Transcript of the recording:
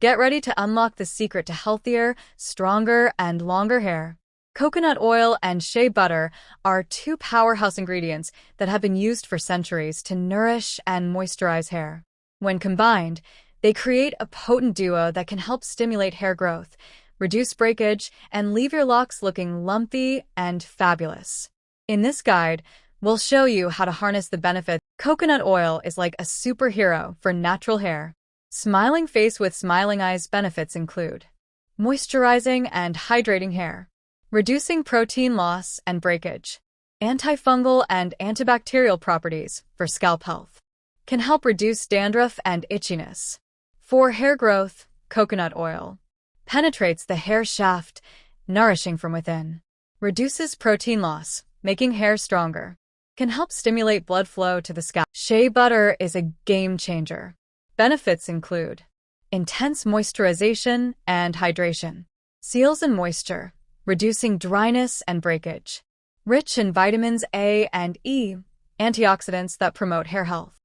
Get ready to unlock the secret to healthier, stronger, and longer hair. Coconut oil and shea butter are two powerhouse ingredients that have been used for centuries to nourish and moisturize hair. When combined, they create a potent duo that can help stimulate hair growth, reduce breakage, and leave your locks looking lumpy and fabulous. In this guide, we'll show you how to harness the benefits. Coconut oil is like a superhero for natural hair. Smiling face with smiling eyes benefits include moisturizing and hydrating hair, reducing protein loss and breakage, antifungal and antibacterial properties for scalp health, can help reduce dandruff and itchiness. For hair growth, coconut oil penetrates the hair shaft, nourishing from within, reduces protein loss, making hair stronger, can help stimulate blood flow to the scalp. Shea butter is a game changer. Benefits include intense moisturization and hydration, seals in moisture, reducing dryness and breakage, rich in vitamins A and E, antioxidants that promote hair health,